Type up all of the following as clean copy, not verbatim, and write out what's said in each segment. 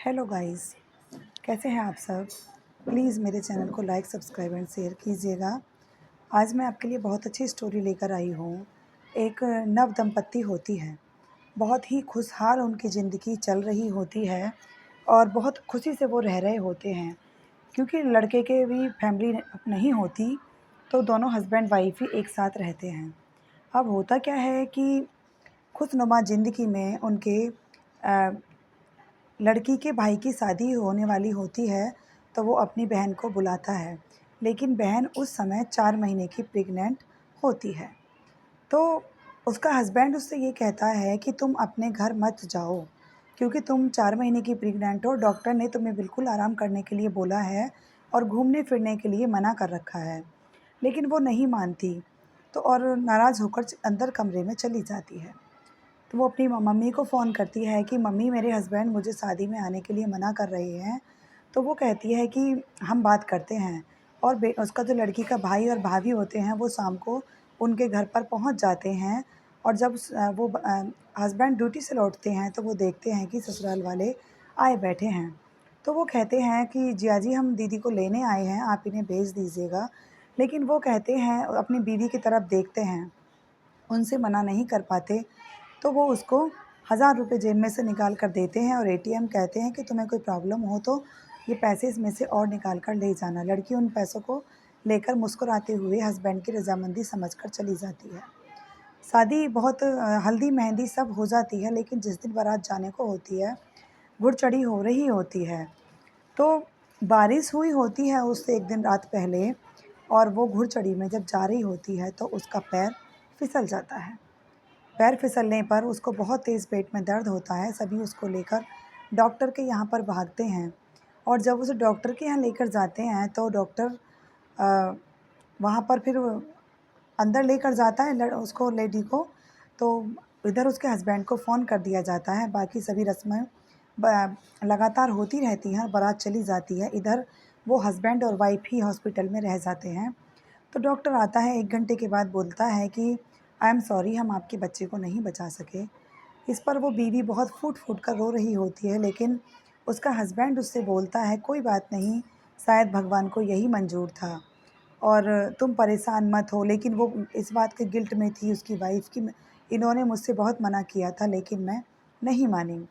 Hello guys, कैसे हैं आप सब। प्लीज़ मेरे चैनल को लाइक सब्सक्राइब एंड शेयर कीजिएगा। आज मैं आपके लिए बहुत अच्छी स्टोरी लेकर आई हूँ। एक नव दंपत्ति होती है, बहुत ही खुशहाल उनकी ज़िंदगी चल रही होती है और बहुत खुशी से वो रह रहे होते हैं, क्योंकि लड़के के भी फैमिली नहीं होती, तो दोनों हस्बैंड वाइफ ही एक साथ रहते हैं। अब होता क्या है कि खुशनुमा ज़िंदगी में उनके अ, लड़की के भाई की शादी होने वाली होती है, तो वो अपनी बहन को बुलाता है, लेकिन बहन उस समय 4 महीने की प्रेग्नेंट होती है। तो उसका हस्बैंड उससे ये कहता है कि तुम अपने घर मत जाओ, क्योंकि तुम 4 महीने की प्रेग्नेंट हो, डॉक्टर ने तुम्हें बिल्कुल आराम करने के लिए बोला है और घूमने-फिरने के लिए मना कर रखा है। लेकिन वो नहीं मानती, तो और नाराज़ होकर अंदर कमरे में चली जाती है। तो वो अपनी मम्मी को फ़ोन करती है कि मम्मी, मेरे हस्बैंड मुझे शादी में आने के लिए मना कर रहे हैं। तो वो कहती है कि हम बात करते हैं, और बे उसका जो लड़की का भाई और भाभी होते हैं वो शाम को उनके घर पर पहुंच जाते हैं। और जब हस्बैंड ड्यूटी से लौटते हैं तो वो देखते हैं कि ससुराल वाले आए बैठे हैं। तो वो कहते हैं कि जिया जी, हम दीदी को लेने आए हैं, आप इन्हें भेज दीजिएगा। लेकिन वो कहते हैं, अपनी बीवी की तरफ देखते हैं, उनसे मना नहीं कर पाते। तो वो उसको 1000 रुपए जेब में से निकाल कर देते हैं और एटीएम कहते हैं कि तुम्हें कोई प्रॉब्लम हो तो ये पैसे इसमें से और निकाल कर ले जाना। लड़की उन पैसों को लेकर मुस्कुराते हुए हस्बैंड की रज़ामंदी समझकर चली जाती है। शादी बहुत हल्दी मेहंदी सब हो जाती है, लेकिन जिस दिन बारात जाने को होती है, घुड़चढ़ी हो रही होती है, तो बारिश हुई होती है उससे 1 दिन रात पहले, और वो घुड़चढ़ी में जब जा रही होती है तो उसका पैर फिसल जाता है। पैर फिसलने पर उसको बहुत तेज़ पेट में दर्द होता है। सभी उसको लेकर डॉक्टर के यहाँ पर भागते हैं, और जब उसे डॉक्टर के यहाँ लेकर जाते हैं तो डॉक्टर अ, वहाँ पर फिर अंदर लेकर जाता है उसको, लेडी को। तो इधर उसके हस्बैंड को फ़ोन कर दिया जाता है। बाकी सभी रस्में लगातार होती रहती हैं, बारात चली जाती है। इधर वो हस्बैंड और वाइफ ही हॉस्पिटल में रह जाते हैं। तो डॉक्टर आता है 1 घंटे के बाद, बोलता है कि आई एम सॉरी, हम आपके बच्चे को नहीं बचा सके। इस पर वो बीवी बहुत फूट-फूट कर रो रही होती है, लेकिन उसका हस्बैंड उससे बोलता है, कोई बात नहीं, शायद भगवान को यही मंज़ूर था और तुम परेशान मत हो। लेकिन वो इस बात के गिल्ट में थी उसकी वाइफ़ कि इन्होंने मुझसे बहुत मना किया था, लेकिन मैं नहीं मानी।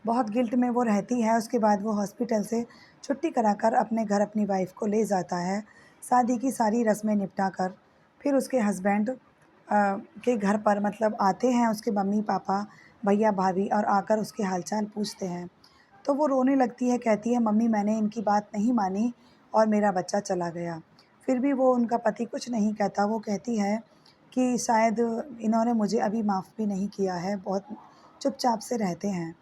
बहुत गिल्ट में वो रहती है। उसके बाद वो हॉस्पिटल से छुट्टी कराकर अपने घर अपनी वाइफ़ को ले जाता है, शादी की सारी रस्में निपटा कर। फिर उसके हस्बैंड के घर पर मतलब आते हैं उसके मम्मी-पापा, भैया-भाभी, और आकर उसके हाल-चाल पूछते हैं। तो वो रोने लगती है, कहती है, मम्मी, मैंने इनकी बात नहीं मानी और मेरा बच्चा चला गया। फिर भी वो उनका पति कुछ नहीं कहता। वो कहती है कि शायद इन्होंने मुझे अभी माफ़ भी नहीं किया है, बहुत चुपचाप से रहते हैं।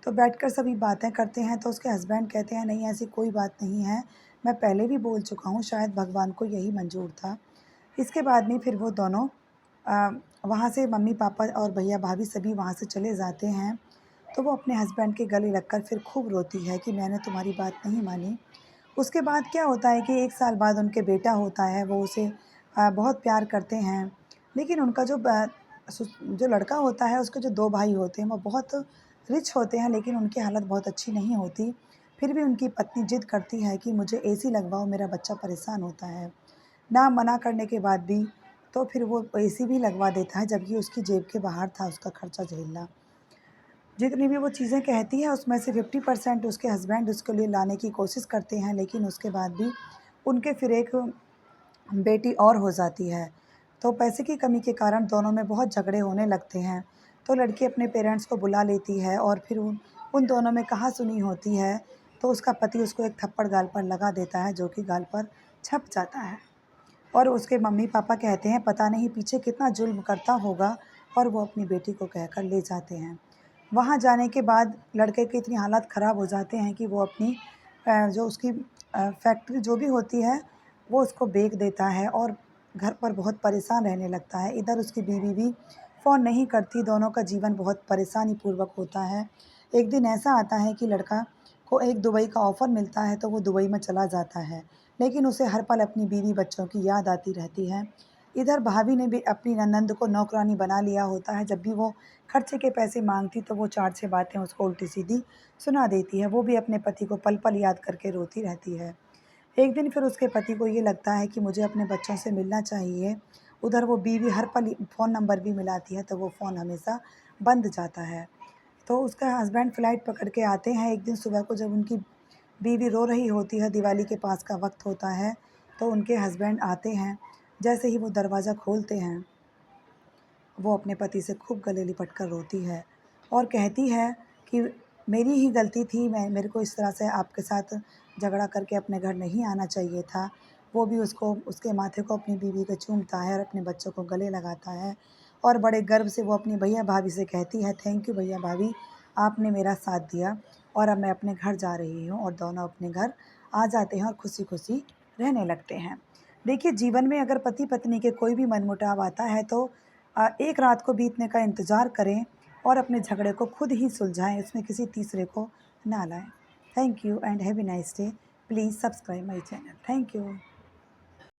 तो बैठकर सभी बातें करते हैं, तो उसके हस्बैंड कहते हैं, नहीं, ऐसी कोई बात नहीं है, मैं पहले भी बोल चुका हूँ, शायद भगवान को यही मंज़ूर था। इसके बाद में फिर वो दोनों अ, वहाँ से मम्मी-पापा और भैया-भाभी सभी वहाँ से चले जाते हैं। तो वो अपने हस्बैंड के गले लगकर फिर खूब रोती है कि मैंने तुम्हारी बात नहीं मानी। उसके बाद क्या होता है कि 1 साल बाद उनके बेटा होता है, वो उसे बहुत प्यार करते हैं। लेकिन उनका जो लड़का होता है, उसके जो 2 भाई होते हैं, वो बहुत रिच होते हैं, लेकिन उनकी हालत बहुत अच्छी नहीं होती। फिर भी उनकी पत्नी ज़िद करती है कि मुझे एसी लगवाओ, मेरा बच्चा परेशान होता है। ना मना करने के बाद भी तो फिर वो एसी भी लगवा देता है, जबकि उसकी जेब के बाहर था उसका खर्चा झेलना। जितनी भी वो चीज़ें कहती है उसमें से 50% उसके हस्बैंड उसके लिए लाने की कोशिश करते हैं, लेकिन उसके बाद भी उनके फिर एक बेटी और हो जाती है। तो पैसे की कमी के कारण दोनों में बहुत झगड़े होने लगते हैं। तो लड़की अपने पेरेंट्स को बुला लेती है और फिर उन उन दोनों में कहा-सुनी होती है, तो उसका पति उसको एक थप्पड़ गाल पर लगा देता है, जो कि गाल पर छप जाता है। और उसके मम्मी-पापा कहते हैं, पता नहीं पीछे कितना जुल्म करता होगा, और वो अपनी बेटी को कहकर ले जाते हैं। वहाँ जाने के बाद लड़के की इतनी हालत ख़राब हो जाते हैं कि वो अपनी जो उसकी फैक्ट्री जो भी होती है, वो उसको बेच देता है और घर पर बहुत परेशान रहने लगता है। इधर उसकी बीवी भी फ़ोन नहीं करती, दोनों का जीवन बहुत परेशानी पूर्वक होता है। एक दिन ऐसा आता है कि लड़का को एक दुबई का ऑफ़र मिलता है, तो वो दुबई में चला जाता है, लेकिन उसे हर पल अपनी बीवी बच्चों की याद आती रहती है। इधर भाभी ने भी अपनी ननंद को नौकरानी बना लिया होता है। जब भी वो खर्चे के पैसे मांगती तो वो 4-6 बातें उसको उल्टी-सीधी सुना देती है। वो भी अपने पति को पल-पल याद करके रोती रहती है। एक दिन फिर उसके पति को ये लगता है कि मुझे अपने बच्चों से मिलना चाहिए। उधर वो बीवी हर पल फ़ोन नंबर भी मिलाती है तो वो फ़ोन हमेशा बंद जाता है। तो उसका हस्बैंड फ़्लाइट पकड़ के आते हैं एक दिन सुबह को, जब उनकी बीवी रो रही होती है, दिवाली के पास का वक़्त होता है, तो उनके हस्बैंड आते हैं। जैसे ही वो दरवाज़ा खोलते हैं, वो अपने पति से खूब गले लिपट कर रोती है और कहती है कि मेरी ही गलती थी, मेरे को इस तरह से आपके साथ झगड़ा करके अपने घर नहीं आना चाहिए था। वो भी उसके माथे को अपनी बीवी को चूमता है और अपने बच्चों को गले लगाता है और बड़े गर्व से वो अपनी भैया भाभी से कहती है, थैंक यू भैया भाभी, आपने मेरा साथ दिया और अब मैं अपने घर जा रही हूँ। और दोनों अपने घर आ जाते हैं और खुशी-खुशी रहने लगते हैं। देखिए, जीवन में अगर पति-पत्नी के कोई भी मनमुटाव आता है तो एक रात को बीतने का इंतज़ार करें और अपने झगड़े को खुद ही सुलझाएँ, इसमें किसी तीसरे को ना लाएँ। Thank you and have a nice day. Please subscribe my channel. Thank you.